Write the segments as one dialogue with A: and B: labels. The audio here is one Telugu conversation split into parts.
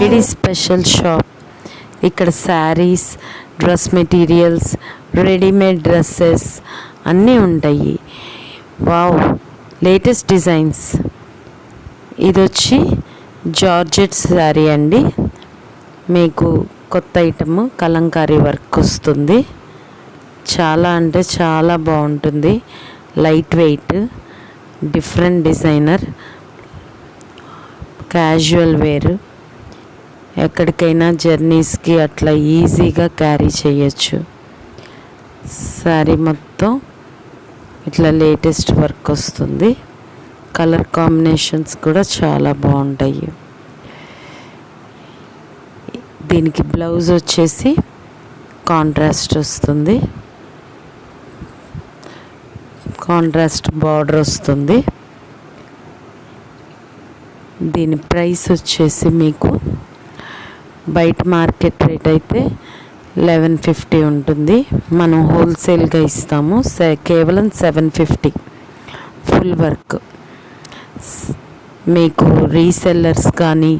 A: ఇది స్పెషల్ షాప్. ఇక్కడ saris, dress materials, readymade dresses అన్నీ ఉంటాయి. Wow, latest designs. ఇది వచ్చి జార్జెట్ శారీ అండి. మీకు కొత్త ఐటమ్ కలంకారీ వర్క్ వస్తుంది. చాలా అంటే చాలా బాగుంటుంది. Light weight, different designer, casual wear, ఎక్కడికైనా జర్నీస్కి అట్లా ఈజీగా క్యారీ చేయొచ్చు. శారీ మొత్తం ఇట్లా లేటెస్ట్ వర్క్ వస్తుంది. కలర్ కాంబినేషన్స్ కూడా చాలా బాగుంటాయి. దీనికి బ్లౌజ్ వచ్చేసి కాంట్రాస్ట్ వస్తుంది, కాంట్రాస్ట్ బార్డర్ వస్తుంది. దీని ప్రైస్ వచ్చేసి మీకు బయట మార్కెట్ రేట్ అయితే 1150 ఉంటుంది. మనం హోల్సేల్గా ఇస్తాము. కేవలం 750 ఫుల్ వర్క్. మీకు రీసెల్లర్స్ కానీ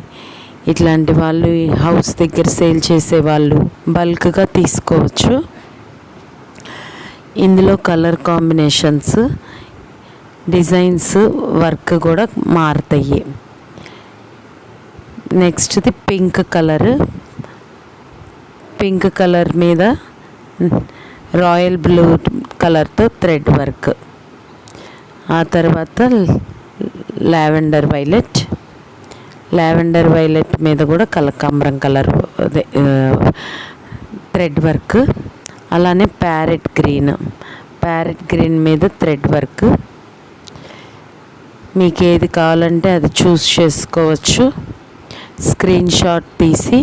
A: ఇట్లాంటి వాళ్ళు, హౌస్ దగ్గర సేల్ చేసే వాళ్ళు బల్క్గా తీసుకోవచ్చు. ఇందులో కలర్ కాంబినేషన్స్, డిజైన్స్, వర్క్ కూడా మారుతాయి. నెక్స్ట్ది పింక్ కలర్. పింక్ కలర్ మీద రాయల్ బ్లూ కలర్తో థ్రెడ్ వర్క్. ఆ తర్వాత లావెండర్ వైలెట్. లావెండర్ వైలెట్ మీద కూడా కనకాంబరం కలర్ అదే థ్రెడ్ వర్క్. అలానే ప్యారెట్ గ్రీన్. ప్యారెట్ గ్రీన్ మీద థ్రెడ్ వర్క్. మీకు ఏది కావాలంటే అది చూస్ చేసుకోవచ్చు. స్క్రీన్ షాట్ తీసి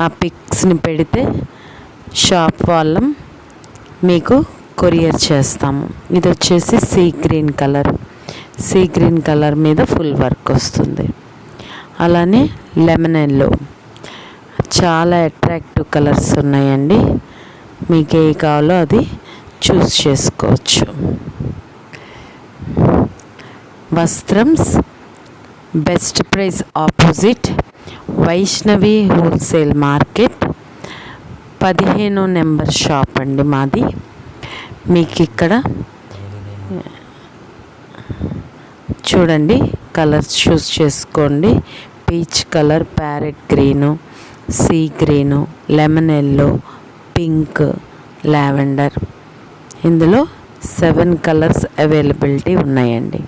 A: ఆ పిక్స్ని పెడితే షాప్ వాళ్ళం మీకు కొరియర్ చేస్తాము. ఇది వచ్చేసి sea green colour. Sea green colour మీద ఫుల్ వర్క్ వస్తుంది. అలానే లెమన్ ఎల్లో. చాలా అట్రాక్టివ్ కలర్స్ ఉన్నాయండి. మీకు ఏ కావాలో అది చూస్ చేసుకోవచ్చు. వస్త్రంస్ best price opposite Vaishnavi wholesale market 15 number shop అండి మాది. మీకు ఇక్కడ చూడండి, కలర్స్ చూస్ చేసుకోండి. Peach colour, parrot green, sea green, lemon yellow, pink, lavender. ఇందులో 7 కలర్స్ అవైలబిలిటీ ఉన్నాయండి.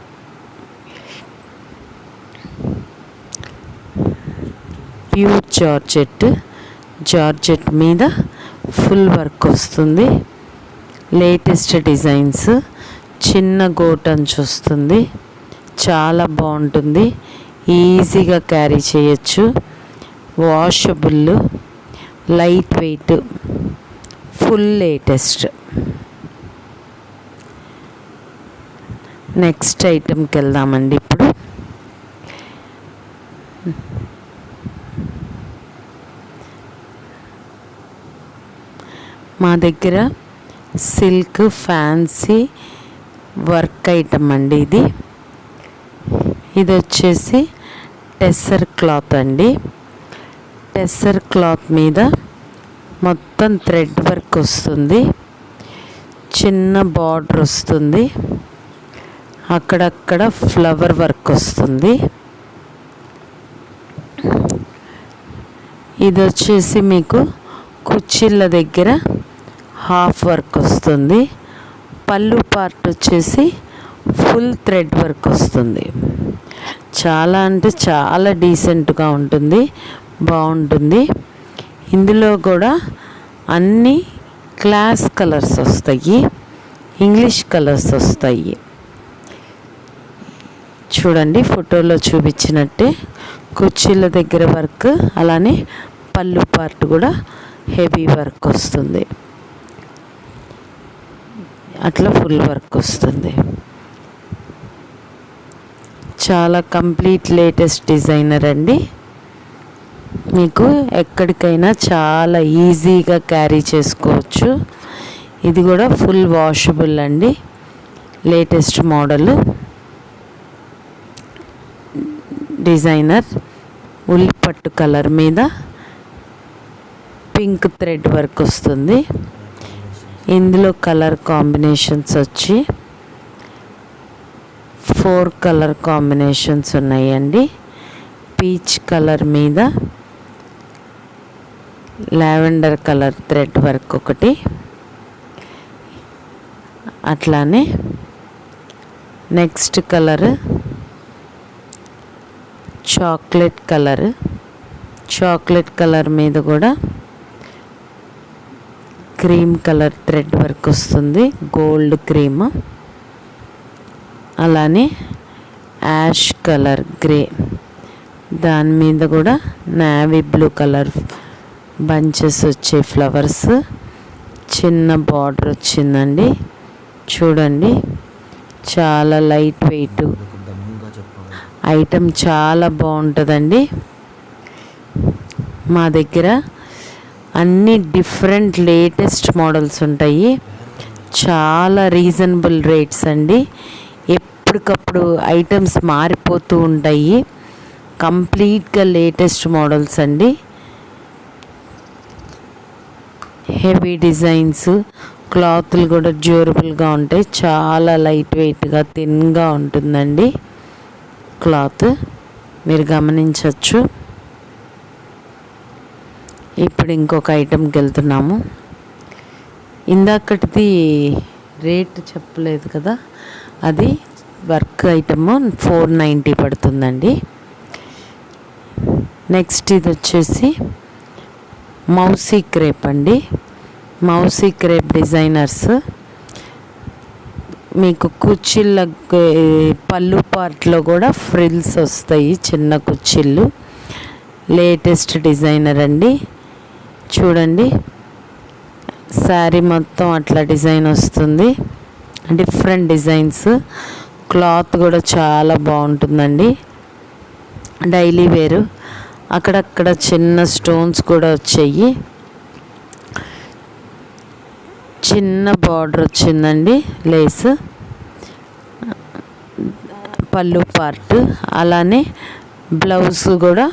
A: Pure georgette. జార్జెట్ మీద ఫుల్ వర్క్ వస్తుంది. Latest designs. చిన్న గోట్ అంచు వస్తుంది. చాలా బాగుంటుంది. ఈజీగా క్యారీ చేయొచ్చు. Washable, light weight, full latest. Next ఐటెంకి వెళ్దామండి. ఇప్పుడు మా దగ్గర సిల్క్ ఫ్యాన్సీ వర్క్ ఐటమ్ అండి. ఇది వచ్చేసి టెస్సర్ క్లాత్ అండి. టెస్సర్ క్లాత్ మీద మొత్తం థ్రెడ్ వర్క్ వస్తుంది. చిన్న బార్డర్ వస్తుంది. అక్కడక్కడ ఫ్లవర్ వర్క్ వస్తుంది. ఇది వచ్చేసి మీకు కుచ్చిళ్ళ దగ్గర హాఫ్ వర్క్ వస్తుంది. పళ్ళు పార్ట్ వచ్చేసి ఫుల్ థ్రెడ్ వర్క్ వస్తుంది. చాలా అంటే చాలా డీసెంట్గా ఉంటుంది, బాగుంటుంది. ఇందులో కూడా అన్ని క్లాస్ కలర్స్ వస్తాయి, ఇంగ్లీష్ కలర్స్ వస్తాయి. చూడండి, ఫోటోలో చూపించినట్టే కుర్చీల దగ్గర వర్క్, అలానే పళ్ళు పార్ట్ కూడా హెవీ వర్క్ వస్తుంది. అట్లా ఫుల్ వర్క్ వస్తుంది. చాలా కంప్లీట్ లేటెస్ట్ డిజైనర్ అండి. మీకు ఎక్కడికైనా చాలా ఈజీగా క్యారీ చేసుకోవచ్చు. ఇది కూడా ఫుల్ వాషబుల్ అండి, లేటెస్ట్ మోడల్. డిజైనర్ ఉల్లిపట్టు కలర్ మీద పింక్ థ్రెడ్ వర్క్ వస్తుంది. ఇందులో కలర్ కాంబినేషన్స్ వచ్చి 4 కలర్ కాంబినేషన్స్ ఉన్నాయండి. పీచ్ కలర్ మీద లావెండర్ కలర్ థ్రెడ్ వర్క్ ఒకటి, అట్లానే నెక్స్ట్ కలర్ చాక్లెట్ కలర్ మీద కూడా క్రీమ్ కలర్ థ్రెడ్ వర్క్ వస్తుంది, గోల్డ్ క్రీమ్. అలానే యాష్ కలర్ గ్రే, దాని మీద కూడా నేవీ బ్లూ కలర్ బంచెస్ వచ్చే ఫ్లవర్స్, చిన్న బార్డర్ వచ్చిందండి. చూడండి, చాలా లైట్ వెయిట్ ఐటమ్, చాలా బాగుంటుందండి. మా దగ్గర అన్ని డిఫరెంట్ లేటెస్ట్ మోడల్స్ ఉంటాయి, చాలా రీజనబుల్ రేట్స్ అండి. ఎప్పటికప్పుడు ఐటమ్స్ మారిపోతూ ఉంటాయి, కంప్లీట్గా లేటెస్ట్ మోడల్స్ అండి. హెవీ డిజైన్స్, క్లాత్లు కూడా డ్యూరబుల్గా ఉంటాయి, చాలా లైట్ వెయిట్గా థిన్గా ఉంటుందండి క్లాత్, మీరు గమనించవచ్చు. ఇప్పుడు ఇంకొక ఐటెంకి వెళ్తున్నాము. ఇందాకటిది రేట్ చెప్పలేదు కదా, అది వర్క్ ఐటమ్ 490 పడుతుందండి. నెక్స్ట్ ఇది వచ్చేసి మౌసీ క్రేప్ అండి. మౌసీ క్రేప్ డిజైనర్స్, మీకు కుచ్చిళ్ళ పళ్ళు పార్ట్లో కూడా ఫ్రిల్స్ వస్తాయి, చిన్న కుచ్చిళ్ళు. లేటెస్ట్ డిజైనర్ అండి. చూడండి, శారీ మొత్తం అట్లా డిజైన్ వస్తుంది, డిఫరెంట్ డిజైన్స్. క్లాత్ కూడా చాలా బాగుంటుందండి, డైలీ వేరు. అక్కడక్కడ చిన్న స్టోన్స్ కూడా వచ్చాయి, చిన్న బార్డర్ వచ్చిందండి లేస్, పళ్ళు పార్ట్. అలానే బ్లౌజ్ కూడా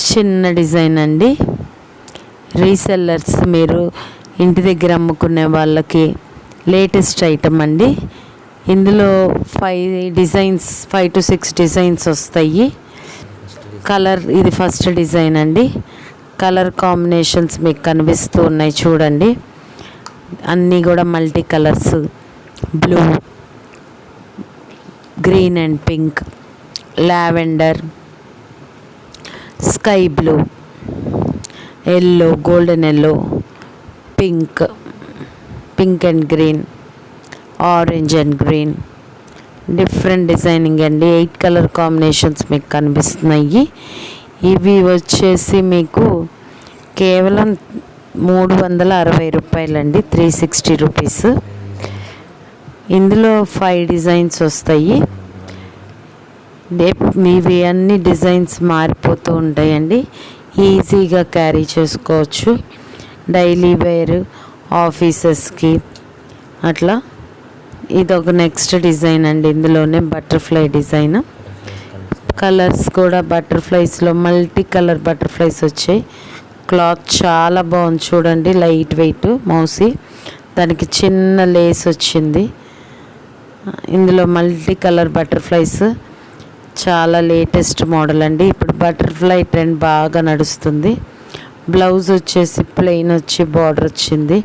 A: చిన్న డిజైన్ అండి. రీసెల్లర్స్, మీరు ఇంటి దగ్గర అమ్ముకునే వాళ్ళకి లేటెస్ట్ ఐటమ్ అండి. ఇందులో 5 to 6 డిజైన్స్ వస్తాయి. కలర్, ఇది ఫస్ట్ డిజైన్ అండి. కలర్ కాంబినేషన్స్ మీకు కనిపిస్తూ ఉన్నాయి చూడండి, అన్నీ కూడా multi colours, blue, green and pink, lavender, sky blue, yellow, golden yellow, pink and green, orange and green, different designing అండి. 8 కలర్ కాంబినేషన్స్ మీకు కనిపిస్తున్నాయి. ఇవి వచ్చేసి మీకు కేవలం 360 రూపాయలండి, 360 రూపీస్. ఇందులో 5 డిజైన్స్ వస్తాయి. ఇవి అన్ని డిజైన్స్ మారిపోతూ ఉంటాయండి, ఈజీగా క్యారీ చేసుకోవచ్చు. డైలీ వేర్, ఆఫీసెస్కి అట్లా. ఇదొక నెక్స్ట్ డిజైన్ అండి, ఇందులోనే బటర్ఫ్లై డిజైన్. కలర్స్ కూడా బటర్ఫ్లైస్లో మల్టీ కలర్ బటర్ఫ్లైస్ వచ్చాయి. క్లాత్ చాలా బాగుంది చూడండి, లైట్ వెయిట్ మౌసీ, దానికి చిన్న లేస్ వచ్చింది. ఇందులో మల్టీ కలర్ బటర్ఫ్లైస్, చాలా లేటెస్ట్ మోడల్ అండి. ఇప్పుడు బటర్ఫ్లై ట్రెండ్ బాగా నడుస్తుంది. బ్లౌజ్ వచ్చేసి ప్లెయిన్ వచ్చి బార్డర్ వచ్చింది,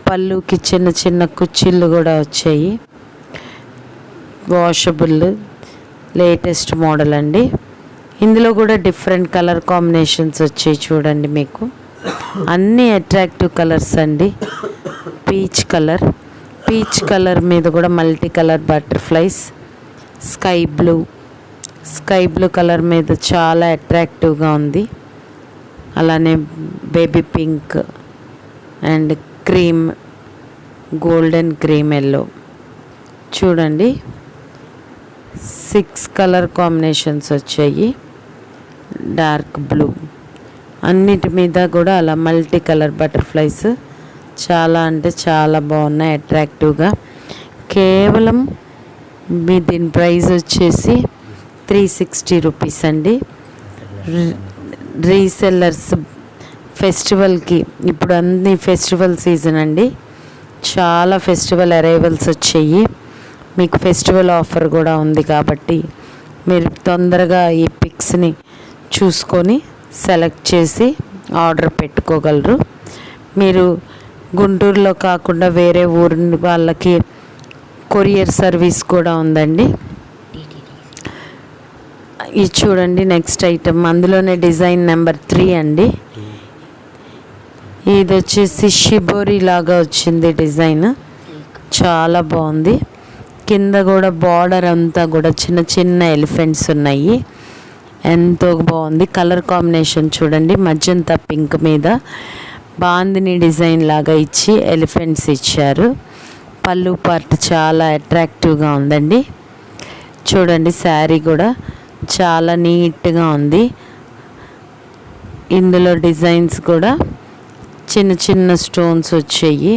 A: పళ్ళుకి చిన్న చిన్న కుచ్చిళ్ళు కూడా వచ్చాయి. వాషబుల్ లేటెస్ట్ మోడల్ అండి. ఇందులో కూడా డిఫరెంట్ కలర్ కాంబినేషన్స్ వచ్చాయి చూడండి, మీకు అన్నీ అట్రాక్టివ్ కలర్స్ అండి. పీచ్ కలర్ మీద కూడా multi colour butterflies, sky blue colour మీద చాలా అట్రాక్టివ్గా ఉంది. అలానే baby pink and cream, golden cream yellow. చూడండి, 6 కలర్ కాంబినేషన్స్ వచ్చాయి. డార్క్ బ్లూ, అన్నిటి మీద కూడా అలా మల్టీ కలర్ బటర్ఫ్లైస్, చాలా అంటే చాలా బాగున్నాయి, అట్రాక్టివ్గా. కేవలం మీ దీని ప్రైస్ వచ్చేసి 360 రూపీస్ అండి. రీసెల్లర్స్ ఫెస్టివల్కి, ఇప్పుడు అన్ని ఫెస్టివల్ సీజన్ అండి, చాలా ఫెస్టివల్ అరైవల్స్ వచ్చాయి. మీకు ఫెస్టివల్ ఆఫర్ కూడా ఉంది కాబట్టి మీరు తొందరగా ఈ పిక్స్ని చూసుకొని సెలెక్ట్ చేసి ఆర్డర్ పెట్టుకోగలరు. మీరు గుంటూరులో కాకుండా వేరే ఊరి వాళ్ళకి కొరియర్ సర్వీస్ కూడా ఉందండి. ఇది చూడండి నెక్స్ట్ ఐటమ్, అందులోనే డిజైన్ నెంబర్ 3 అండి. ఇది వచ్చేసి షిబోరి లాగా వచ్చింది డిజైన్, చాలా బాగుంది. కింద కూడా బార్డర్ అంతా కూడా చిన్న చిన్న ఎలిఫెంట్స్ ఉన్నాయి, ఎంతో బాగుంది. కలర్ కాంబినేషన్ చూడండి, మజంతా పింక్ మీద బాందిని డిజైన్ లాగా ఇచ్చి ఎలిఫెంట్స్ ఇచ్చారు. పళ్ళు పార్ట్ చాలా అట్రాక్టివ్గా ఉందండి. చూడండి శారీ కూడా చాలా నీట్గా ఉంది. ఇందులో డిజైన్స్ కూడా చిన్న చిన్న స్టోన్స్ వచ్చాయి,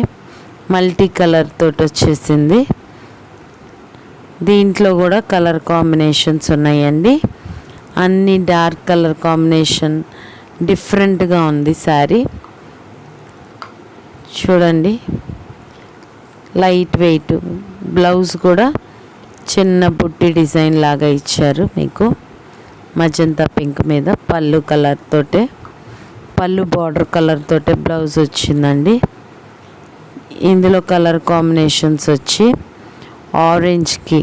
A: మల్టీ కలర్ తోటి వచ్చేసింది. దీంట్లో కూడా కలర్ కాంబినేషన్స్ ఉన్నాయండి, అన్ని డార్క్ కలర్ కాంబినేషన్, డిఫరెంట్గా ఉంది శారీ. చూడండి లైట్ వెయిట్, బ్లౌజ్ కూడా చిన్న బుట్టి డిజైన్ లాగా ఇచ్చారు మీకు, మజంతా పింక్ మీద పళ్ళు కలర్ తోటే, పళ్ళు బార్డర్ కలర్ తోటే బ్లౌజ్ వచ్చిందండి. ఇందులో కలర్ కాంబినేషన్స్ వచ్చి ఆరెంజ్కి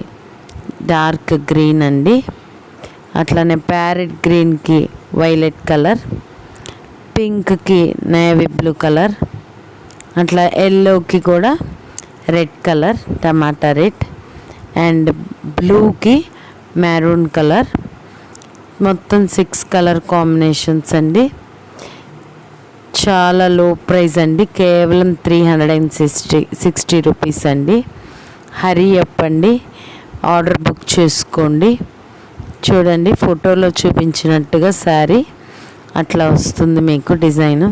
A: డార్క్ గ్రీన్ అండి, అట్లానే ప్యారెట్ గ్రీన్కి వైలెట్ కలర్, పింక్కి నేవీ బ్లూ కలర్, అట్లా ఎల్లోకి కూడా రెడ్ కలర్ టమాటా రెడ్, అండ్ బ్లూకి మెరూన్ కలర్. మొత్తం 6 కలర్ కాంబినేషన్స్ అండి. చాలా లో ప్రైస్ అండి, కేవలం 360 రూపీస్ అండి. హరీ అప్ అండి, ఆర్డర్ బుక్ చేసుకోండి. చూడండి ఫోటోలో చూపించినట్టుగా శారీ అట్లా వస్తుంది మీకు, డిజైన్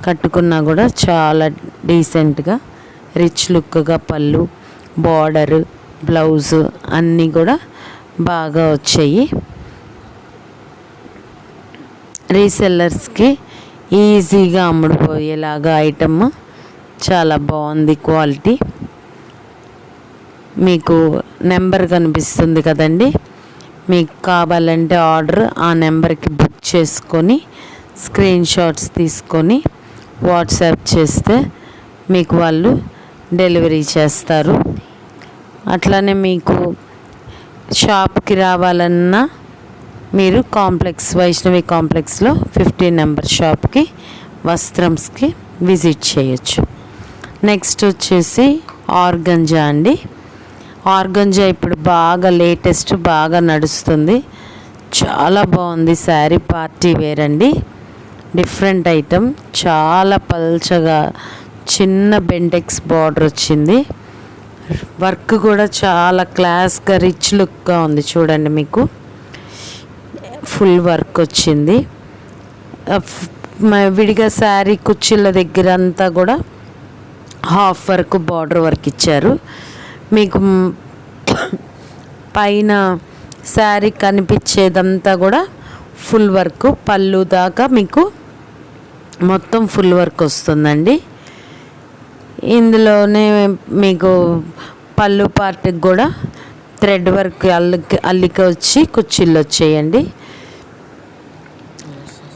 A: కట్టుకున్నా కూడా చాలా డీసెంట్గా రిచ్ లుక్గా పళ్ళు బార్డర్ బ్లౌజ్ అన్నీ కూడా బాగా వచ్చాయి. రీసెల్లర్స్కి ఈజీగా అమ్ముడుపోయేలాగా ఐటమ్ చాలా బాగుంది. క్వాలిటీ మీకు నెంబర్ కనిపిస్తుంది కదండి, మీకు కావాలంటే ఆర్డర్ ఆ నెంబర్కి బుక్ చేసుకొని స్క్రీన్ షాట్స్ తీసుకొని వాట్సాప్ చేస్తే మీకు వాళ్ళు డెలివరీ చేస్తారు. అట్లానే మీకు షాప్కి రావాలన్నా మీరు కాంప్లెక్స్, వైష్ణవి కాంప్లెక్స్లో 15 నెంబర్ షాప్కి వస్త్రంస్కి విజిట్ చేయొచ్చు. నెక్స్ట్ వచ్చేసి ఆర్గంజా అండి. ఆర్గంజా ఇప్పుడు బాగా లేటెస్ట్, బాగా నడుస్తుంది, చాలా బాగుంది శారీ. పార్టీ వేర్ అండి, డిఫరెంట్ ఐటమ్, చాలా పల్చగా చిన్న బెంటెక్స్ బార్డర్ వచ్చింది. వర్క్ కూడా చాలా క్లాస్గా రిచ్ లుక్గా ఉంది. చూడండి మీకు ఫుల్ వర్క్ వచ్చింది. విడిగా శారీ కుచ్చిళ్ళ దగ్గర అంతా కూడా హాఫ్ వర్క్ బార్డర్ వర్క్ ఇచ్చారు. మీకు పైన శారీ కనిపించేదంతా కూడా ఫుల్ వర్క్, పళ్ళు దాకా మీకు మొత్తం ఫుల్ వర్క్ వస్తుందండి. ఇందులోనే మీకు పళ్ళు పార్ట్కి కూడా థ్రెడ్ వర్క్ అల్లిక వచ్చి కుచ్చిళ్ళు వచ్చేయండి.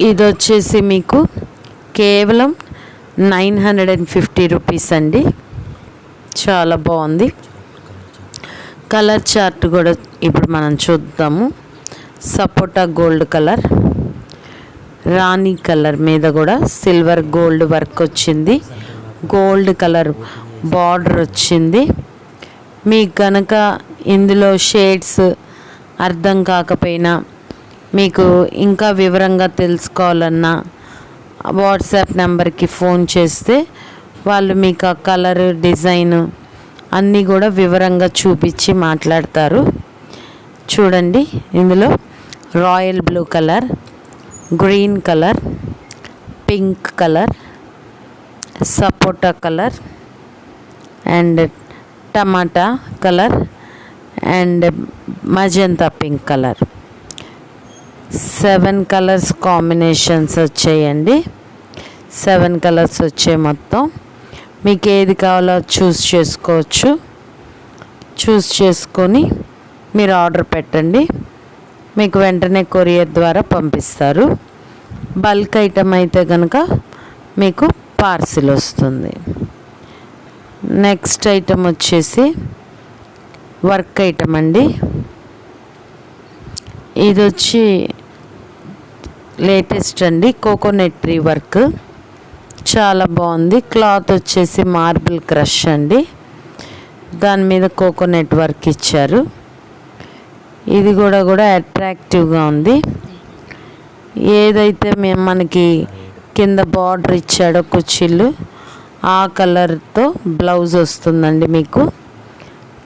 A: ఇది వచ్చేసి మీకు కేవలం 950 రూపీస్ అండి, చాలా బాగుంది. కలర్ చార్ట్ కూడా ఇప్పుడు మనం చూద్దాము. సపోటా గోల్డ్ కలర్, రాణి కలర్ మీద కూడా సిల్వర్ గోల్డ్ వర్క్ వచ్చింది, గోల్డ్ కలర్ బార్డర్ వచ్చింది. మీకు కనుక ఇందులో షేడ్స్ అర్థం కాకపోయినా, మీకు ఇంకా వివరంగా తెలుసుకోవాలన్నా వాట్సాప్ నెంబర్కి ఫోన్ చేస్తే వాళ్ళు మీకు ఆ కలర్ డిజైన్ అన్నీ కూడా వివరంగా చూపించి మాట్లాడతారు. చూడండి ఇందులో royal blue colour, green colour, pink colour, sapota colour and tomato colour and magenta pink colour 7 colours combinations వచ్చాయండి. 7 కలర్స్ వచ్చాయి మొత్తం. మీకు ఏది కావాలో చూస్ చేసుకోవచ్చు. చూస్ చేసుకొని మీరు ఆర్డర్ పెట్టండి, మీకు వెంటనే కొరియర్ ద్వారా పంపిస్తారు. బల్క్ ఐటమ్ అయితే కనుక మీకు పార్సిల్ వస్తుంది. నెక్స్ట్ ఐటమ్ వచ్చేసి వర్క్ ఐటమ్ అండి. ఇది వచ్చి లేటెస్ట్ అండి, కోకోనట్ ట్రీ వర్క్ చాలా బాగుంది. క్లాత్ వచ్చేసి మార్బుల్ క్రష్ అండి, దాని మీద కోకోనట్ వర్క్ ఇచ్చారు. ఇది కూడా అట్రాక్టివ్గా ఉంది. ఏదైతే మనకి కింద బార్డర్ ఇచ్చాడో కుచ్చిళ్ళు ఆ కలర్తో బ్లౌజ్ వస్తుందండి. మీకు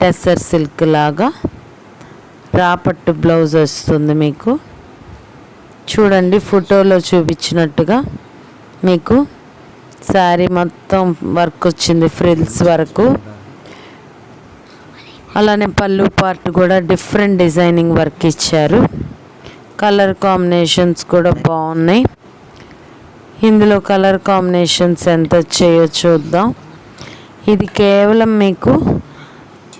A: టెస్సర్ సిల్క్ లాగా రాపట్టు బ్లౌజ్ వస్తుంది. మీకు చూడండి ఫోటోలో చూపించినట్టుగా మీకు శారీ మొత్తం వర్క్ వచ్చింది, ఫ్రిల్స్ వరకు. అలానే పళ్ళు పార్ట్ కూడా డిఫరెంట్ డిజైనింగ్ వర్క్ ఇచ్చారు. కలర్ కాంబినేషన్స్ కూడా బాగున్నాయి. ఇందులో కలర్ కాంబినేషన్స్ ఎంత వచ్చాయో చూద్దాం. ఇది కేవలం మీకు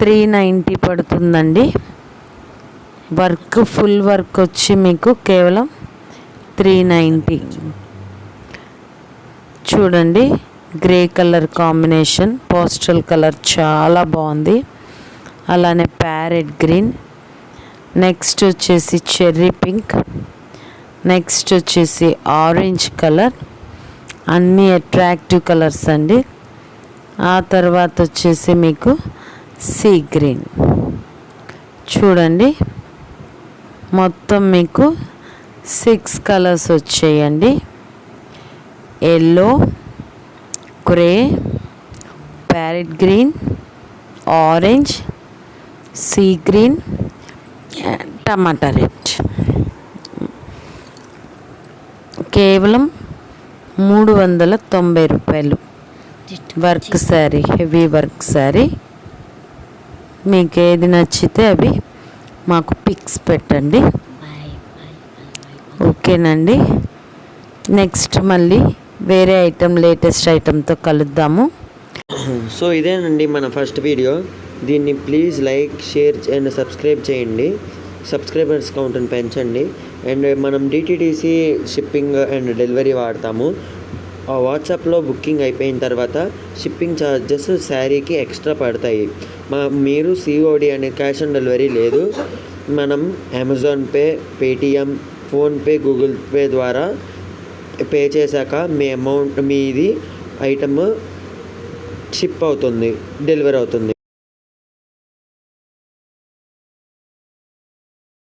A: 390 పడుతుందండి. వర్క్ ఫుల్ వర్క్ వచ్చి మీకు కేవలం 390. చూడండి grey colour combination, postal colour చాలా బాగుంది. అలానే ప్యారెట్ గ్రీన్, నెక్స్ట్ వచ్చేసి చెర్రీ పింక్, నెక్స్ట్ వచ్చేసి ఆరెంజ్ కలర్, అన్నీ అట్రాక్టివ్ కలర్స్ అండి. ఆ తర్వాత వచ్చేసి మీకు సీ గ్రీన్. చూడండి మొత్తం మీకు 6 కలర్స్ వచ్చాయండి. Yellow, grey, parrot green, orange, sea green, టమాటా రెడ్. కేవలం 390 రూపాయలు work sari, heavy work sari. మీకు ఏది నచ్చితే అవి మాకు పిక్స్ పెట్టండి, ఓకేనండి. నెక్స్ట్ మళ్ళీ వేరే ఐటెం, లేటెస్ట్ ఐటెంతో కలుద్దాము.
B: సో ఇదేనండి మన ఫస్ట్ వీడియో. దీన్ని please like, share and subscribe చేయండి. సబ్స్క్రైబర్స్ కౌంట్ని పెంచండి. అండ్ మనం డిటిడిసి షిప్పింగ్ అండ్ డెలివరీ వాడతాము. వాట్సాప్లో బుకింగ్ అయిపోయిన తర్వాత షిప్పింగ్ ఛార్జెస్ శారీకి ఎక్స్ట్రా పడతాయి. మీరు సిఓడి అనే క్యాష్ ఆన్ డెలివరీ లేదు. మనం Amazon pay, Paytm, PhonePe, Google pay ద్వారా పే చేశాక మీ అమౌంట్, మీది ఐటమ్ షిప్ అవుతుంది, డెలివరీ అవుతుంది.